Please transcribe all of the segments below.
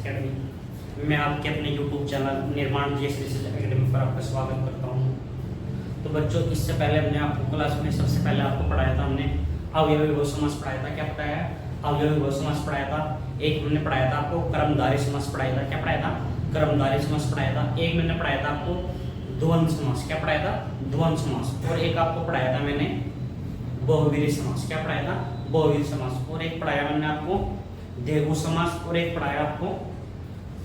Academy में आपके अपने यूट्यूब चैनल निर्माण जीएस रिसर्च एकेडमी पर आपका स्वागत करता हूँ। तो बच्चों, इससे पहले हमने आपको क्लास में सबसे पहले आपको पढ़ाया था, हमने अवयवी बहु समास पढ़ाया था। क्या पढ़ाया? अवयवी बहु समास पढ़ाया था। एक हमने पढ़ाया था आपको कर्मधारय समास पढ़ाया था। क्या पढ़ाया था? कर्मधारय समास पढ़ाया था। एक मैंने पढ़ाया था आपको द्वंद्व समास। क्या पढ़ाया था? द्वंद्व समास। और एक आपको पढ़ाया था मैंने बहुव्रीहि समास। क्या पढ़ाया था? बहुव्रीहि समास। और एक पढ़ाया मैंने आपको द्विगु समास। और एक पढ़ाया आपको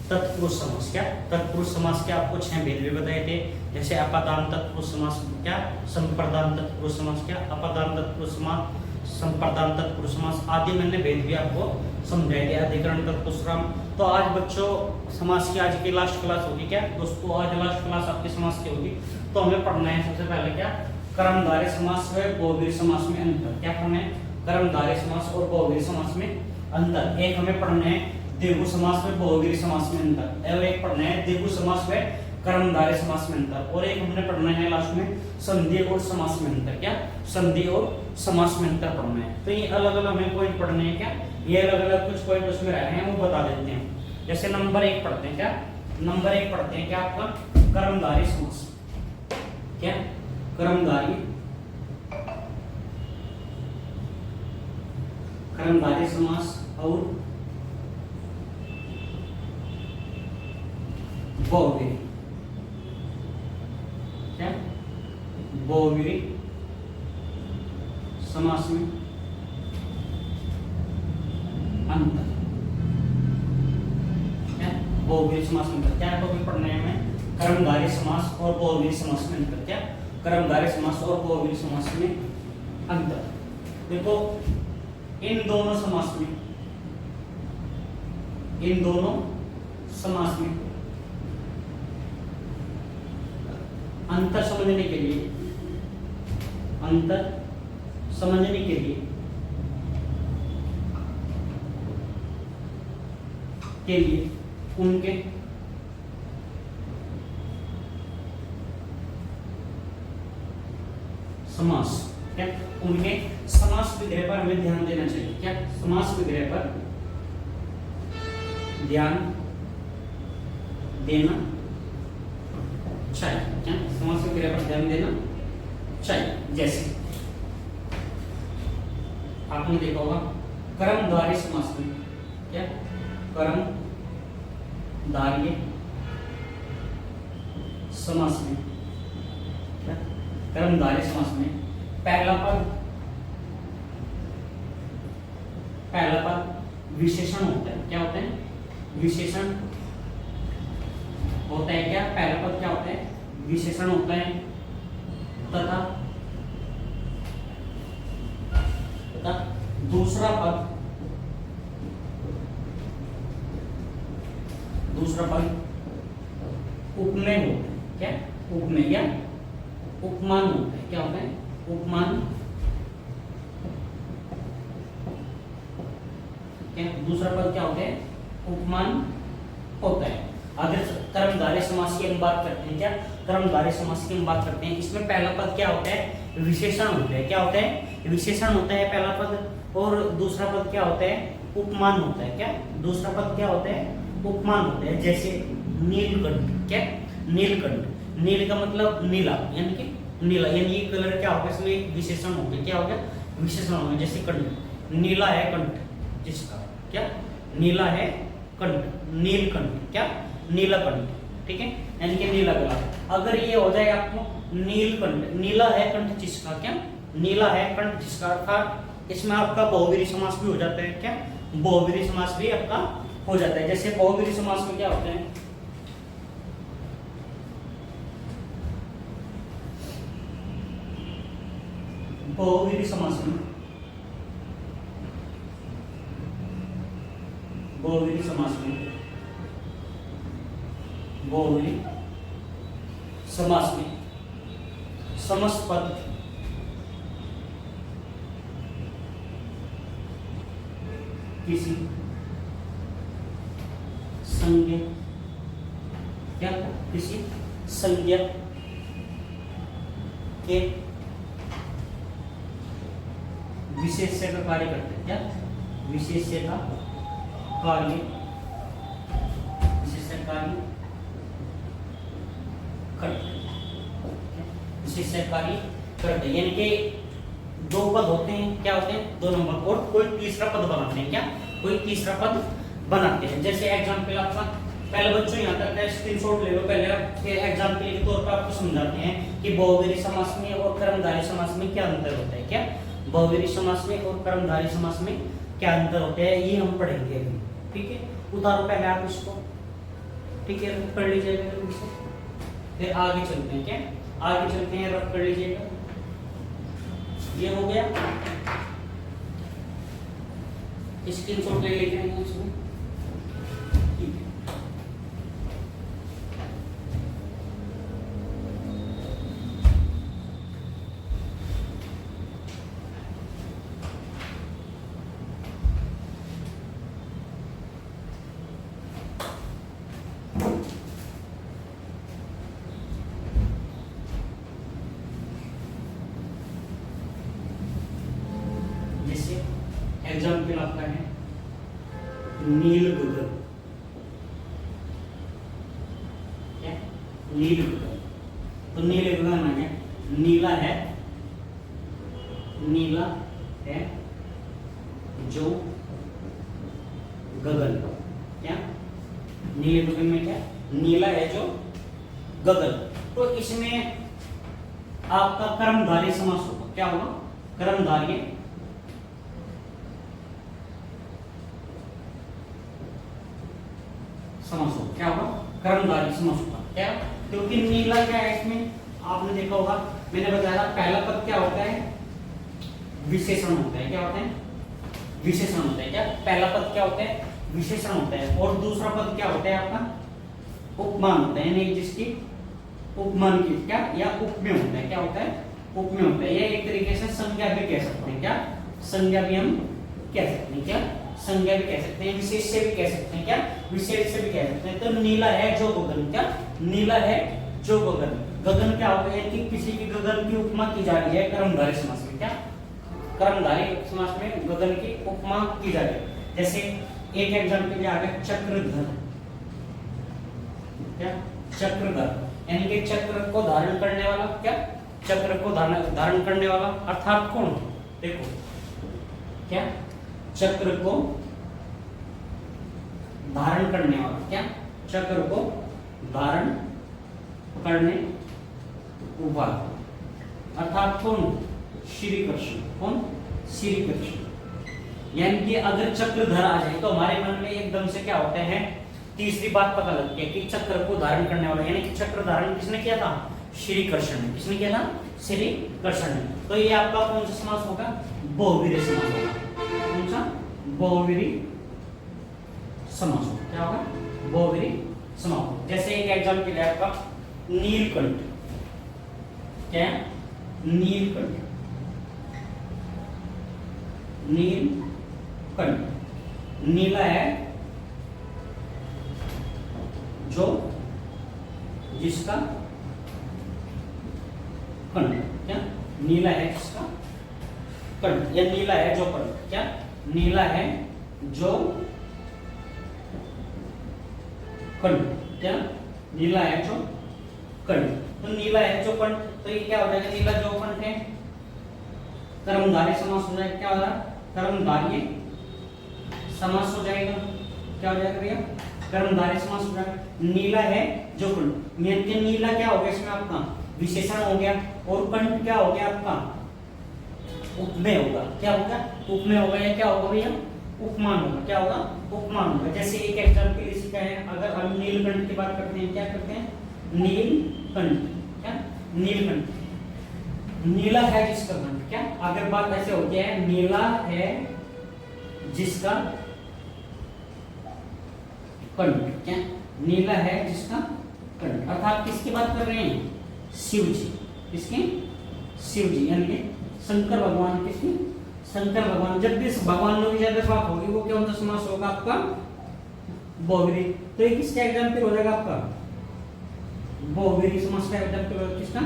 तत्पुरुष समास। क्या? तत्पुरुष समास के आपको 6 भेद भी बताए थे, जैसे अपादान तत्पुरुष समास, क्या संप्रदान तत्पुरुष समास, क्या अपादान तत्पुरुष समास, संप्रदान तत्पुरुष समास आदि मैंने भेद भी आपको समझाए थे। अधिकरण तत्पुरुष राम। तो आज बच्चों समास की आज की लास्ट क्लास होगी। क्या दोस्तों? आज लास्ट क्लास आपकी समास की होगी। तो हमें पढ़ना है सबसे पहले क्या कर्मधारय समास व बहुव्रीहि समास में अंतर। क्या पढ़ना है? कर्मधारय समास और बहुव्रीहि समास में अंतर। एक हमें पढ़ना है द्विगु समास में बहुव्रीहि समास में अंतर, और एक पढ़ना है द्विगु समास में कर्मधारय समास में अंतर, और एक हमने पढ़ना है लास्ट में संधि और समास में अंतर। क्या संधि और समास में अंतर पढ़ना है। तो ये अलग अलग हमें पॉइंट पढ़ने हैं। क्या ये अलग अलग कुछ पॉइंट उसमें रह रहे हैं, वो बता देते हैं। जैसे नंबर 1 पढ़ते हैं। क्या नंबर 1 पढ़ते हैं? क्या आपका कर्मधारय समास। क्या कर्मधारय समास और बहुव्रीहि। क्या बहुव्रीहि समास में अंतर। क्या बहुव्रीहि समास में अंतर? क्या टॉपिक पढ़ने हैं हमें? कर्मधारय समास और बहुव्रीहि समास में अंतर। क्या कर्मधारय समास और बहुव्रीहि समास में अंतर। देखो इन दोनों समास में अंतर समझने के लिए उनके समास, क्या उनके समास विग्रह पर हमें ध्यान देना चाहिए। क्या समास विग्रह पर ध्यान देना चाहिए। क्या समास विग्रह पर ध्यान देना चाहिए। जैसे आपने देखा होगा कर्मधारय समास में, क्या कर्मधारय समास में, क्या कर्मधारय समास में पहला पद विशेषण होता है। क्या होता है? विशेषण होता है। क्या पहला पद क्या होता है? विशेषण होता है। तथा दूसरा पद उपमेय होता है। क्या उपमेय या उपमान होता है। क्या होता है? उपमान। क्या दूसरा पद क्या होता है? उपमान होता है। अगर कर्मधारय समास की हम बात करते हैं, क्या कर्मधारय समास की हम बात करते हैं, इसमें पहला पद क्या होता है? विशेषण होता है। क्या होता है? विशेषण होता है पहला पद। और दूसरा पद क्या होता है? उपमान होता है। क्या दूसरा पद क्या होता है? उपमान होता है। जैसे नीलकंठ। क्या नीलकंठ? नील का मतलब नीला, यानी कि नीला, यानी ये कलर क्या होगा? इसमें विशेषण हो गया। क्या हो गया? विशेषण हो गया। जैसे कंठ, नीला है कंठ जिसका, क्या नीला है कंठ, नीलकंठ, क्या नीलकंठ। ठीक है, यानी कि नीला गला। अगर ये हो जाए आपको नीलकंठ, नीला है कंठ जिसका, क्या नीला है कंठ जिसका, अर्थात इसमें आपका बहुव्रीहि समास भी हो जाता है। क्या बहुव्रीहि समास भी आपका हो जाता है। जैसे बहुव्रीहि समास में क्या होता है? बहुव्रीहि समास में समस्त पद किसी संज्ञा, क्या किसी संज्ञा के विशेष्य का कार्य करते हैं। क्या विशेष्य का कार्य विशेषणकारी करते हैं, यानी कि दो पद होते हैं, क्या होते हैं, दो नंबर, और कोई तीसरा पद बनाते हैं, क्या कोई तीसरा पद बनाते हैं। जैसे एग्जांपल आपका पहले बच्चों यहाँ तक का स्क्रीनशॉट ले लो, पहले एग्जांपल के तौर पर आपको समझाते हैं कि बहुव्रीहि समास में और कर्मधारय समास में क्या अंतर होता है। क्या बहुव्रीहि समास में और कर्मधारय समास में क्या अंतर होता है, ये हम पढ़ेंगे अभी, ठीक है। उतारो पहले आप इसको, ठीक है, पढ़ लीजिएगा इसको, फिर आगे चलते हैं, क्या आगे चलते हैं, रफ कर लीजिएगा। ये हो गया, स्क्रीनशॉट ले लीजिएगा इसमें, ठीक है। जैसे एग्जाम्पल आपका है नील गगन, क्या नील गगन, तो नील गगन आ गया, नीला है, नीला है जो गगन, क्या नीले गगन में क्या नीला है जो गगन, तो इसमें आपका कर्मधारय समास होगा, क्या होगा कर्मधारय समास होगा, क्या होगा कर्मधारय समास होगा, क्या, क्योंकि नीला क्या है, इसमें आपने देखा होगा, मैंने बताया था पहला पद क्या होता है, विशेषण होता है, क्या होता है विशेषण होता है, क्या पहला पद क्या होता है विशेषण होता है, और दूसरा पद क्या होता है आपका उपमान होता है, यानी जिसकी उपमान की क्या या उपमेय होता है, क्या होता है उपमेय होता है, ये एक तरीके से संज्ञा भी कह सकते हैं, क्या संज्ञा भी हम कह सकते हैं, क्या संज्ञा भी कह सकते हैं, विशेष से भी कह सकते हैं, क्या विशेष से भी कह सकते हैं। तो नीला है जो गगन, क्या नीला है जो गगन, गगन क्या होता है कि किसी की गगन की उपमा की जा रही है कर्मधारय समास में, क्या कर्मधारय समास में गगन की उपमा की जा रही है। जैसे एक एग्जांपल आ गया चक्रधर, क्या चक्रधर, यानी कि चक्र को धारण करने वाला, क्या चक्र को धारण करने वाला अर्थात कौन, देखो क्या चक्र को धारण करने वाला, क्या चक्र को धारण करने वाला अर्थात कौन श्री कृष्ण, कौन श्री कृष्ण। यानी कि अगर चक्रधर आ जाए तो हमारे मन में एकदम से क्या होता है, तीसरी बात पता लगती है कि चक्र को धारण करने वाला, यानी कि चक्र धारण किसने किया था, श्री कृष्ण ने, किसने किया था श्री कृष्ण ने। तो ये आपका कौन सा समास होगा, बहुव्रीहि समास होगा, कौन सा बहुव्रीहि समास होगा, क्या होगा बहुव्रीहि समास। जैसे एक एग्जांपल है आपका नीलकंठ, क्या नीलकंठ, नीलकंठ नीला है जो जिसका कंठ, क्या नीला है जिसका कंठ, या नीला है जो कंठ, क्या नीला है जो कंठ, क्या नीला है जो कंठ। तो नीला है जो कंठ, तो ये क्या हो जाएगा, नीला जो कंठ है कर्मधारय समास हो जाएगा, क्या हो जाएगा कर्मधारय समास हो जाएगा, क्या हो जाएगा भैया कर्मधारय समास हो जाएगा। नीला है जो कंठ, नीला क्या हो गया इसमें आपका विशेषण हो गया, और कंठ क्या हो गया आपका उपमेय होगा, क्या होगा उपमेय होगा, या क्या होगा भैया उपमान होगा, क्या होगा उपमान होगा। जैसे एक एग्जांपल इसका है, अगर हम नीलकंठ की बात करते हैं, क्या करते हैं नीलकंठ, क्या नीलकंठ नीला है जिसका कंठ, क्या अगर बात ऐसे होती है नीला है जिसका कंठ, क्या नीला है जिसका कंठ, अर्थात किसकी बात कर रहे हैं शिव जी, किसके शिव जी, यानी कि शंकर भगवान, किसकी शंकर भगवान। जब भी भगवानों की ज्यादा बात होगी वो क्या होता समास होगा आपका बहुव्रीहि। तो ये किसका एग्जांपल हो जाएगा आपका बहुव्रीहि समास का एग्जांपल होगा, किसका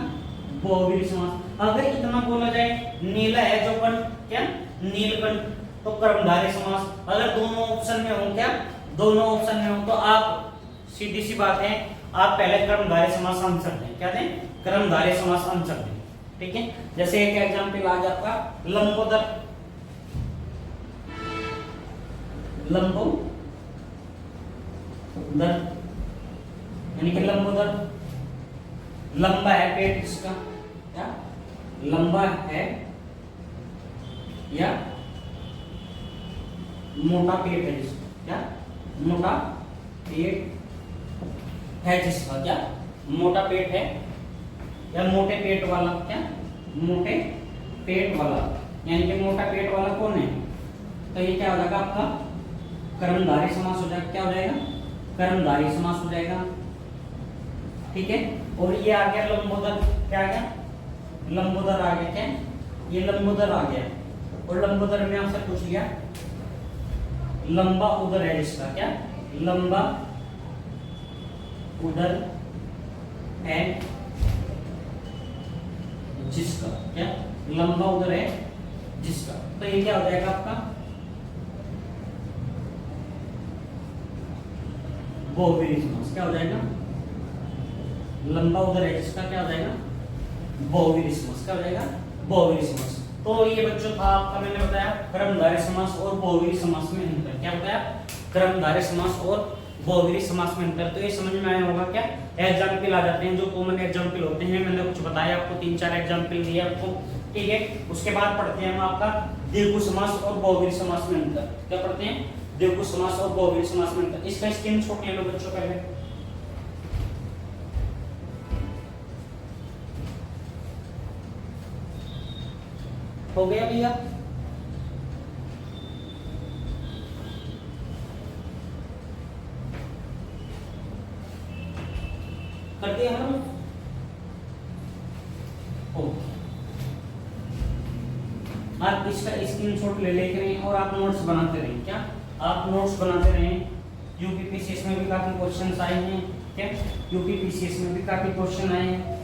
बहुव्रीहि समास। अगर इतना बोला जाए नीला है जो कंठ, क्या नीलकंठ, तो कर्मधारय समास। अगर दोनों ऑप्शन में हो, क्या दोनों ऑप्शन में हो, तो आप सीधी सी बात है आप पहले कर्मधारय समास आंसर दें, क्या दें कर्मधारय समास आंसर दें। ठीक है। जैसे एक एग्जांपल आज आपका लंबोदर, लंबोदर यानी कि लंबोदर लंबा है पेट इसका, क्या लंबा है या मोटा पेट है जिसका, क्या मोटा पेट है जिसका, क्या मोटा पेट है या मोटे पेट वाला, क्या मोटे पेट वाला, यानी कि मोटा पेट वाला कौन है, तो ये क्या हो जाएगा आपका कर्मधारय समास हो जाएगा, क्या हो जाएगा कर्मधारय समास हो जाएगा, ठीक है। और ये आ गया लंबोदर, क्या आ गया लंबोदर आ गया, क्या ये लंबोदर आ गया। और लंबोदर में आपसे पूछ लिया लंबा उदर है जिसका, क्या लंबा उदर है जिसका, क्या लंबा उदर है जिसका, तो ये क्या हो जाएगा आपका बहुव्रीहि समास, क्या हो जाएगा लंबा उदर है जिसका, क्या हो जाएगा बहुव्रीहि समास, क्या हो जाएगा बहुव्रीहि समास। तो ये बच्चों था आपका, मैंने बताया कर्मधारय समास और बहुव्रीहि समास में अंतर, क्या बताया कर्मधारय समास और बहुव्रीहि समास में अंतर। तो ये समझ में आया होगा, क्या एग्जाम्पल आ जाते हैं जो कॉमन एग्जाम्पल होते हैं, मैंने कुछ बताया आपको, 3-4 एग्जाम्पल दिए आपको, ठीक है। उसके बाद पढ़ते हैं हम आपका दीर्घ समास और बहुव्रीहि समास में अंतर, क्या पढ़ते हैं दीर्घ समास और बहुव्रीहि समास में अंतर। इसका स्क्रीनशॉट ले लो बच्चों पहले, हो गया भैया, कर दिया हम, आप इसका स्क्रीनशॉट ले लेते रहें और आप नोट्स बनाते रहें, क्या आप नोट्स बनाते रहें। यूपीपीसीएस में भी काफी क्वेश्चंस आए हैं, क्या यूपीपीसीएस में भी काफी क्वेश्चन आए हैं।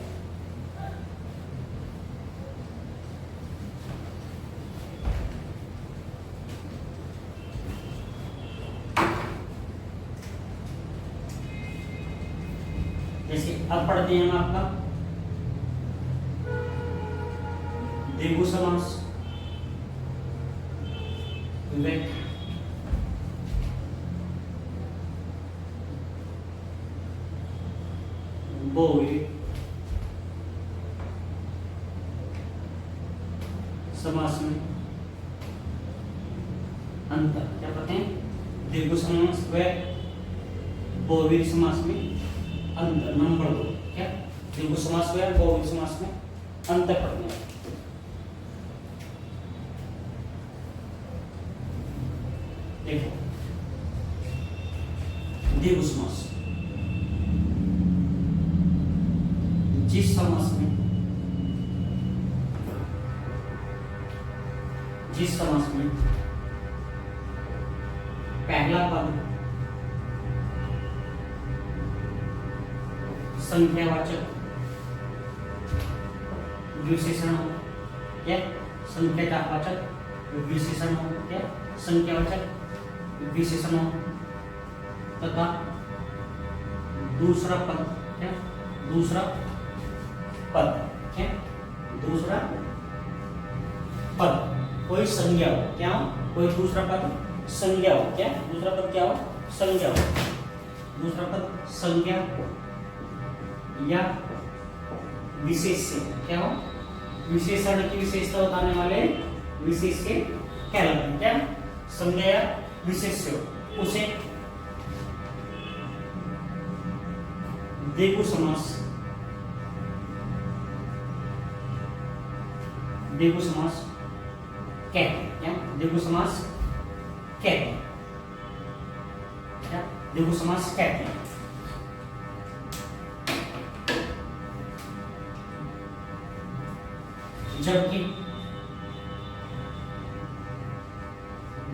जैसे अब पढ़ते हैं हम आपका दीर्घ समास, विवेक बहुव्रीहि समास में अंतर, क्या कहते हैं दीर्घ समास व बहुव्रीहि समास में अंतर। नंबर 2, क्या दीर्घ समास व बहुव्रीहि समास में अंतर पढ़ते हैं। देखो दीर्घ समास जिस समास में पहला पद संख्यावाचक विशेषण हो, क्या संख्यावाचक विशेषण हो, क्या संख्यावाचक विशेषण हो, तथा दूसरा पद, क्या दूसरा पद, क्या दूसरा पद कोई संज्ञा हो, क्या हो कोई दूसरा पद संज्ञा हो, क्या दूसरा पद क्या हो संज्ञा हो, दूसरा पद संज्ञा या विशेष्य, क्या हो विशेषण की विशेषता बताने वाले विशेष्य कहलाते हैं, क्या संज्ञा या विशेष्य उसे दीर्घ समास कहते हैं, क्या दीर्घ समास कहते हैं, क्या दीर्घ समास कहते हैं। जबकि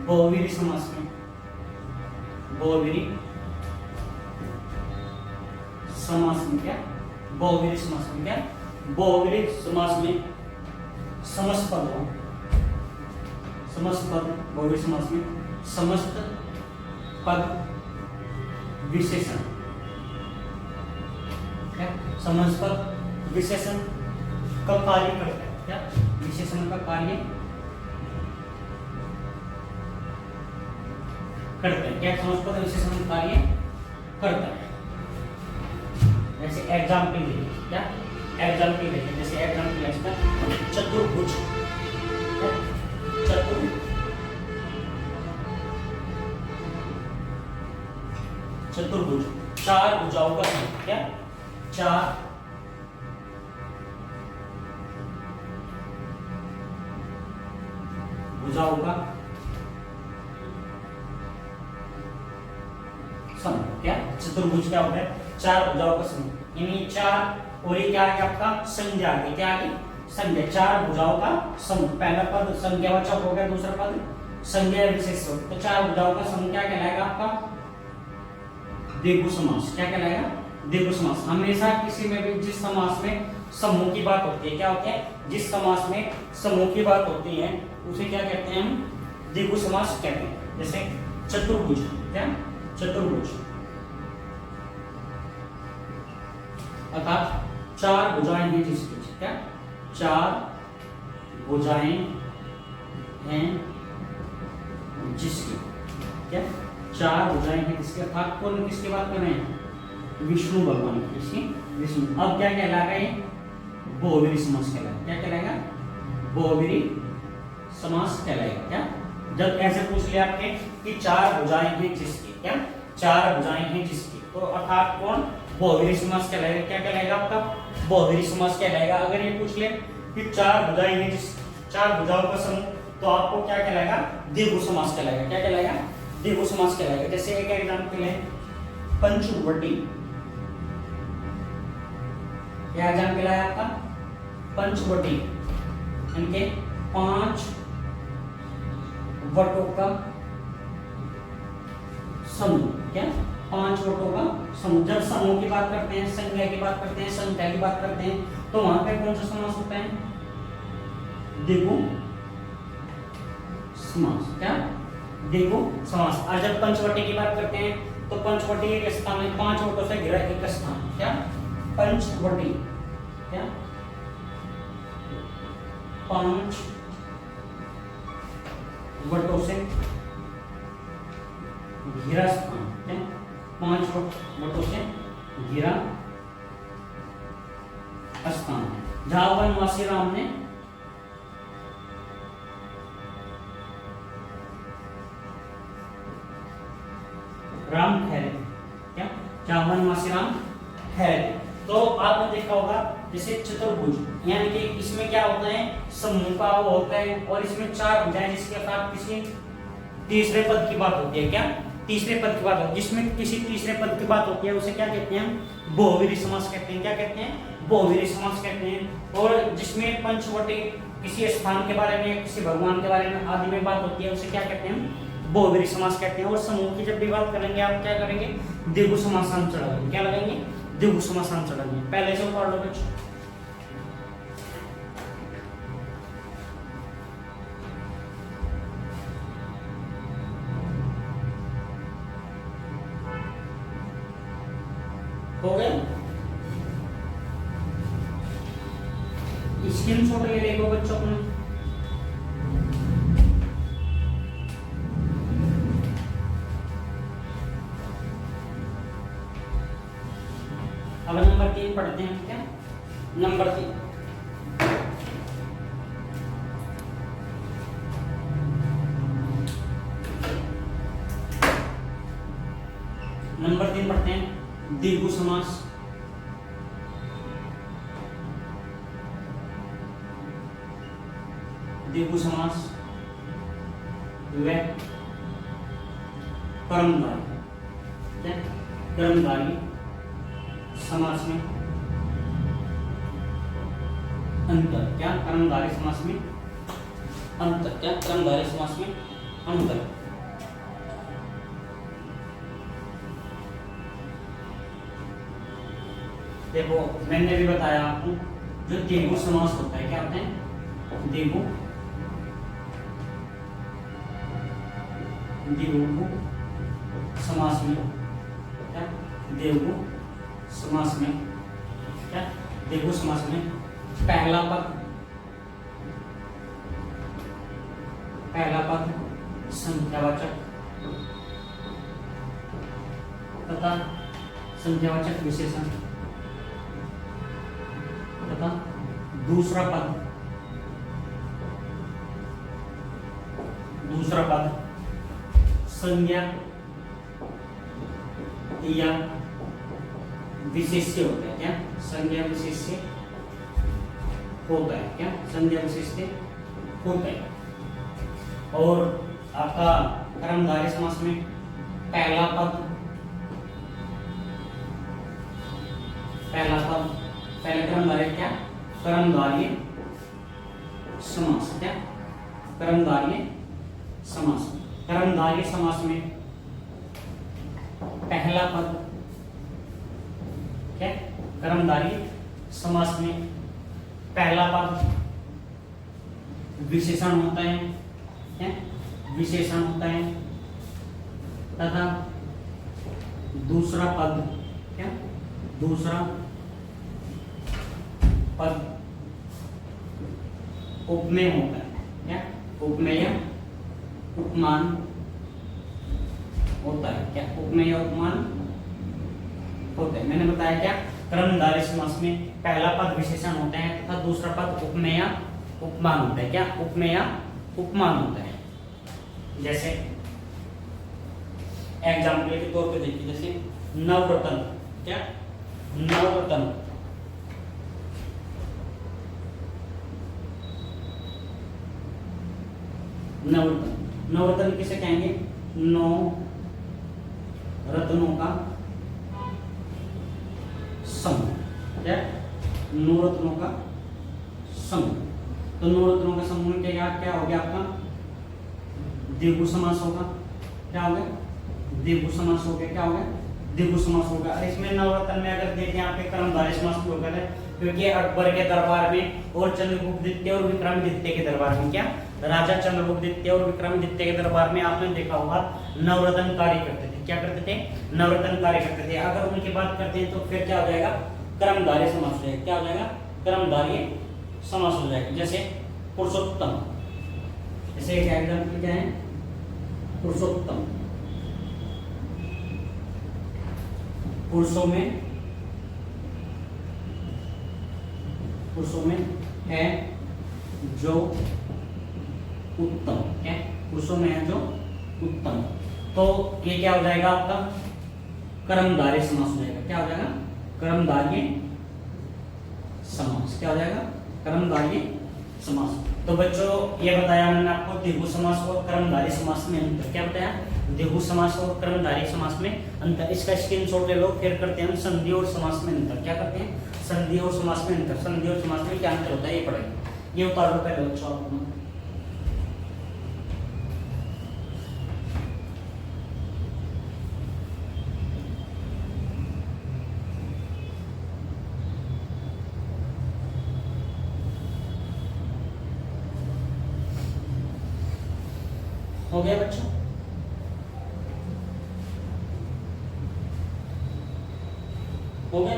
बहुव्रीहि समास में क्या बहुव्रीहि समास में समस्त पद हो, समस्त पद बहुव्रीहि समास में समस्त पद विशेषण, क्या समस्त पद विशेषण का कार्य करता है। क्या विशेषण का कार्य करता है। क्या समझ को विशेषण कार्य करता है। जैसे एग्जाम्पल देखिए, क्या एग्जाम्पल देखिए, जैसे एग्जाम्पल है इसका चतुर्भुज। चतुर्भुज चार भुजाओं का समूह। क्या चार भुजाओं का समूह। क्या चतुर्भुज क्या होता है? चार भुजाओं का समूह। यानी चार, और ये क्या है आपका संज्ञा आ गई। क्या आ गई? संज्ञा। चार भुजाओं का समूह। पहला पद संज्ञावाचक हो गया, दूसरा पद संज्ञा विशेषण। तो चार भुजाओं का समूह क्या कहलाएगा आपका? द्विगु समास। क्या कहलाएगा? द्विगु समास। हमेशा किसी में भी जिस समास में समूह की बात होती है, क्या होता है? जिस समास में समूह की बात होती है उसे क्या कहते हैं? हम द्विगु समास कहते हैं। जैसे चतुर्भुज। क्या चतुर्भुज अर्थात चार भुजाएं हैं जिसकी। क्या चार भुजाएं हैं जिसकी। क्या चार भुजाएं हैं जिसके, अर्थात कौन किसकी बात कर रहे हैं? विष्णु भगवान की। विष्णु। अब क्या कहलाएगा? ये बहुब्रीहि समास कहलाएगा। क्या कहलाएगा? बहुब्रीहि समास कहलाएगा। क्या जब ऐसे पूछ लिया आपने कि चार भुजाएं हैं जिसकी। क्या चार भुजाएं हैं जिसकी, तो अर्थात कौन? बहुब्रीहि समास कहलाएगा। क्या कहलाएगा आपका? बहुब्रीहि समास कहलाएगा। अगर ये पूछ ले कि चार भुजाएं हैं जिस, चार भुजाओं का समूह, तो आपको क्या कहलाएगा? द्विगु समास कहलाएगा। क्या कहलाएगा? द्विगु समास कहलाएगा। जैसे एक एग्जांपल है पंचवटी। क्या एग्जांपल है आपका? पंचवटी। इनके पांच वटों का समूह। क्या पांच वटों का समूह। जब समूह की बात करते हैं, संख्या की बात करते हैं, संख्या की बात करते हैं, तो वहां पे कौन सा समास होता है? द्विगु समास। क्या द्विगु समास। और जब पंचवटी की बात करते हैं तो पंचवटी एक स्थान है, पांच वटों से घिरा एक स्थान। क्या पंचवटी। क्या पांच वटों से घिरा स्थान। क्या पांच वटों से घिरा स्थान है जहां वनवासी राम ने राम ठहरे। क्या जहां वनवासी राम ठहरे। तो आपने देखा होगा जैसे चतुर्भुज, यानी कि इसमें क्या होता है? समूह का वो होता है, और इसमें चार भुजाएं जिसके साथ किसी तीसरे पद की बात होती है। क्या तीसरे पद की बात होती है। जिसमें किसी तीसरे पद की बात होती है उसे क्या कहते हैं? हम बहुब्रीहि समास कहते हैं। क्या कहते हैं? बहुब्रीहि समास कहते हैं। और जिसमें पंचवटी किसी स्थान के बारे में, किसी भगवान के बारे में आदि में बात होती है उसे क्या कहते हैं? बहुब्रीहि समास कहते हैं। और समूह की जब भी बात करेंगे आप क्या करेंगे? द्विगु समासांत चढ़ाएंगे। क्या लगाएंगे? द्विगु समासांत चढ़ाएंगे। पहले से पढ़ लो बच्चों। हो गया? स्क्रीनशॉट ले लेगा बच्चों अपना। अब नंबर 3 पढ़ते हैं। क्या नंबर 3? नंबर 3 पढ़ते हैं द्विगु समास। द्विगु समास व कर्मधारय। क्या कर्मधारय समास में अंतर। क्या कर्मधारय समास में अंतर। क्या कर्मधारय समास में अंतर। देखो मैंने भी बताया आपको, जो द्विगु समास होता है क्या होता है? द्विगु समास में। क्या द्विगु समास में? क्या द्विगु समास में पहला पद संख्यावाचक तथा संख्यावाचक विशेषण तथा दूसरा पद संज्ञा या विशेष्य होता है। क्या संज्ञा विशेष्य होता है? क्या संज्ञा विशेष्य होता है। और आपका कर्मधारय समास में पहला पद पहले कर्मधारय क्या? कर्मधारय समास। क्या कर्मधारय समास? कर्मधारय समास में पहला पद क्या? कर्मधारय समास में पहला पद विशेषण होता है। क्या विशेषण होता है तथा दूसरा पद क्या? दूसरा पद उपमेय होता है। क्या उपमेय उपमान होता है। क्या उपमेय उपमान होता है। मैंने बताया क्या कर्मधारय समास में पहला पद विशेषण होता है तथा दूसरा पद उपमेय उपमान होता है। क्या उपमेय उपमान होता है। जैसे एग्जाम्पल के तौर पे देखिए, जैसे नवरत्न। क्या नवरत्न नवरत्न किसे कहेंगे? नौ रत्नों का समूह। क्या नौ रत्नों का समूह। तो नौ रत्नों का समूह में क्या हो गया? आपका द्विगु समास होगा। क्या हो गया? द्विगु समास हो गया। क्या हो गया? द्विगु समास होगा। इसमें नवरत्न में अगर देखें यहाँ पे कर्मधारय समास भी होगा, क्योंकि अकबर के दरबार में और चंद्रगुप्त द्वितीय और विक्रमादित्य के दरबार में क्या राजा चंद्रगुप्त द्वितीय और विक्रमादित्य के दरबार में आपने देखा होगा नवरत्न कार्य करते थे। क्या करते थे? नवरत्न कार्य करते थे। अगर उनकी बात करते हैं तो फिर क्या हो जाएगा? कर्मधारय समास हो जाएगा। क्या हो जाएगा? कर्मधारय समास हो जाएगा। जैसे पुरुषोत्तम, जैसे एक एग्जाम्पल क्या है? पुरुषोत्तम। पुरुषों में है जो उत्तम। क्या पुरुषों में है जो उत्तम। तो ये क्या हो जाएगा? आपका कर्मधारय समास हो जाएगा। क्या हो जाएगा? कर्मधारय समास। क्या हो जाएगा? कर्मधारय समास। तो बच्चों ये बताया मैंने आपको द्विगु समास और कर्मधारय समास में अंतर। क्या बताया? द्विगु समास और कर्मधारय समास में अंतर। इसका स्क्रीनशॉट ले लो। फिर करते हैं हम संधि और समास में अंतर। क्या करते हैं? संधि और समास में अंतर। संधि और समास में क्या अंतर होता है ये पढ़ेंगे। ये उतार लो पहले बच्चों आप। हो गया बच्चों? हो गया?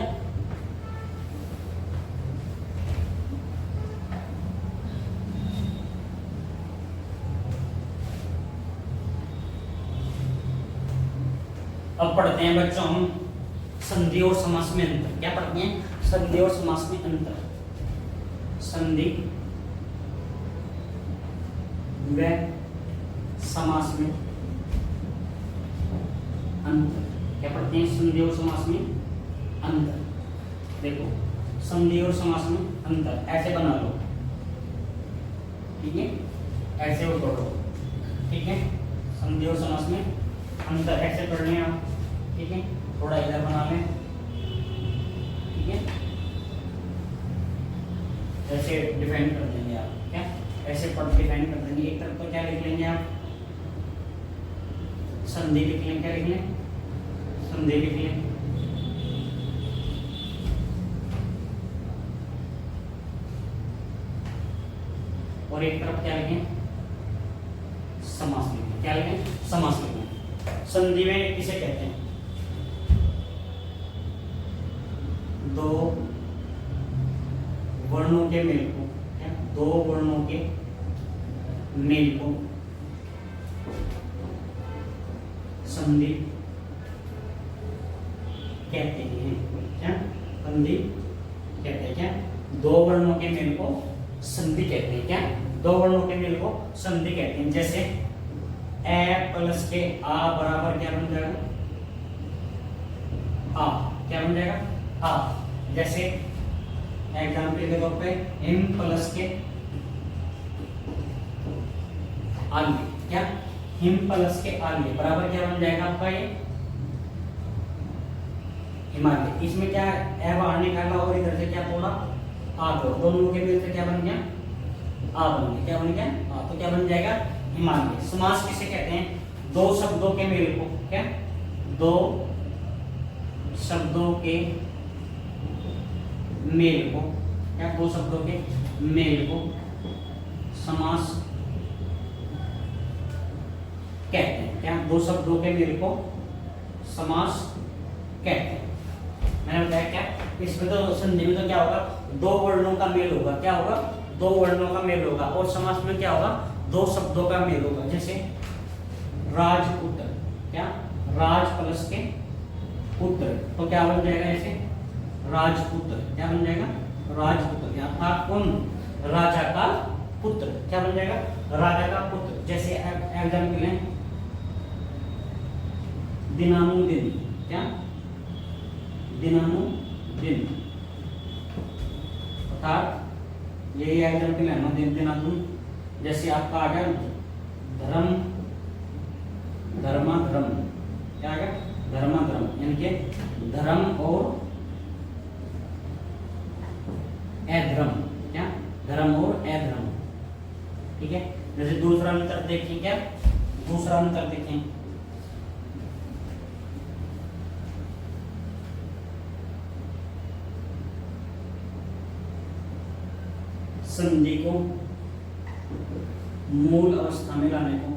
अब पढ़ते हैं बच्चों हम संधि और समास में अंतर। क्या पढ़ते हैं? संधि और समास में अंतर। संधि व समास में अंतर। क्या पढ़ते हैं? संधि और समास में अंतर। देखो संधि और समास में अंतर ऐसे बना लो। ठीक है, ऐसे वो पढ़ो। ठीक है, संधि और समास में अंतर ऐसे पढ़ लें आप। ठीक है, थोड़ा इधर बना लें। ठीक है, ऐसे डिफाइन कर देंगे आप। क्या ऐसे पढ़ डिफाइन कर देंगे। एक तरफ तो क्या लिख लेंगे आप? संधि लिख लें। क्या लिख लें? संधि लिख लें। और एक तरफ क्या लिखें? समास लिखें। क्या लिखें? समास लिखें। संधि में किसे कहते हैं? दो वर्णों के मेल को, क्या दो वर्णों के मेल को संधि कहते हैं। क्या संधि कहते हैं? क्या दो वर्णों के मेल को संधि कहते हैं। क्या दो वर्णों के मेल को संधि कहते हैं। जैसे ए प्लस के आ बराबर क्या बन जाएगा? आ। क्या बन जाएगा? आ। जैसे एग्जाम्पल के तौर पे हिम प्लस के आलिए, क्या हिम प्लस के आलिए बराबर क्या बन जाएगा आपका? ये हिमालय। इसमें क्या ए बाहर निकाला और इधर से क्या तोड़ा? आ तोड़ा। दोनों के मेल से क्या बन गया? आ बन गया। क्या बन गया? आ। तो क्या बन जाएगा? हिमालय। समास किसे कहते हैं? दो शब्दों के मेल को, क्या दो शब्दों के मेल को, क्या दो शब्दों के मेल को समास कहते हैं। क्या दो शब्दों के मेल को समास कहते हैं। मैंने बताया क्या इसमें तो संधि में तो क्या होगा? दो वर्णों का मेल होगा। क्या होगा? दो वर्णों का मेल होगा। और समास में क्या होगा? दो शब्दों का मेल होगा। जैसे राजपुत्र, क्या राज प्लस के पुत्र, तो क्या बन जाएगा? ऐसे राजपुत्र। क्या बन जाएगा? राजपुत्र। यहाँ था कौन? राजा का पुत्र। क्या बन जाएगा? राजा का पुत्र। जैसे एग्जाम्पल है दिनानुदिन, क्या दिनानुदिन, अर्थात यही एग्जाम्पल है ना दिनानुदिन। जैसे आपका आ गया धर्म धर्माधर्म, क्या आ गया? धर्माधर्म, यानी कि धर्म और अधर्म, क्या धर्म और अधर्म। ठीक है। जैसे दूसरा अंतर देखिए, क्या दूसरा अंतर देखें, संधि को मूल अवस्था में लाने को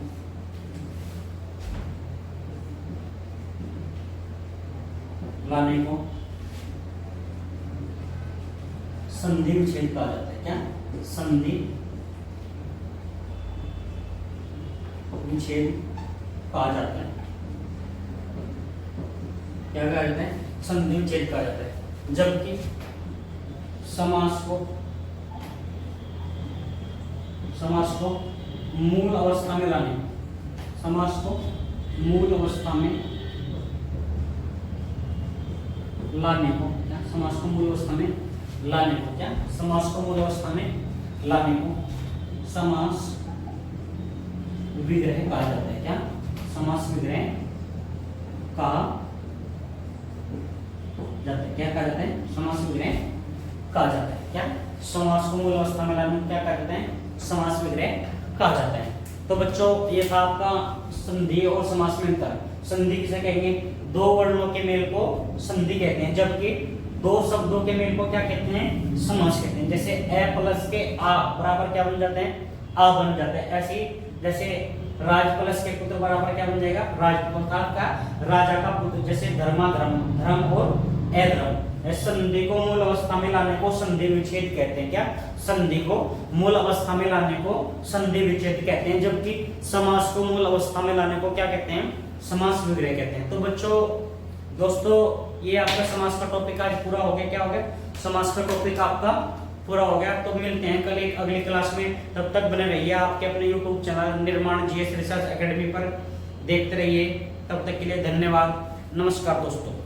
संधि विच्छेद कहा जाता है। क्या संधि विच्छेद कहा जाता है। क्या कहा जाता है? संधि विच्छेद कहा जाता है। जबकि समास को मूल अवस्था में लाने, समास को मूल अवस्था में लाने को, क्या समास को मूल अवस्था में लाने को, क्या समास को मूल अवस्था में लाने को समास विग्रह कहा जाता है। क्या समास विग्रह कहा जाता है। क्या कहा जाता है? समास विग्रह कहा जाता है। क्या समास को मूल अवस्था में लाने को क्या कहा जाता है? समास विग्रह कहा जाता है। तो बच्चों ये था आपका संधि और समास में अंतर। संधि किसे कहेंगे? दो वर्णों के मेल को संधि कहते हैं, जबकि दो शब्दों के मेल को क्या कहते हैं? समास कहते हैं। जैसे ए प्लस के आ बराबर क्या बन जाते हैं? आ बन जाता है। ऐसे जैसे राज प्लस के पुत्र बराबर क्या बन जाएगा? राजपुत्र का राजा का पुत्र। जैसे धर्माधर्म, धर्म और अधर्म। संधि को मूल अवस्था में लाने को संधि विच्छेद कहते हैं। क्या संधि को मूल अवस्था में लाने को संधि विच्छेद कहते हैं, जबकि समास को मूल अवस्था में लाने को क्या कहते हैं? समास विग्रह कहते हैं। तो बच्चों दोस्तों ये आपका समास का टॉपिक आज पूरा हो गया। क्या हो गया? समास का टॉपिक आपका पूरा हो गया। तो मिलते हैं कल एक अगली क्लास में। तब तक बने रहिए आपके अपने YouTube चैनल निर्माण जीएस रिसर्च एकेडमी पर, देखते रहिए। तब तक के लिए धन्यवाद। नमस्कार दोस्तों।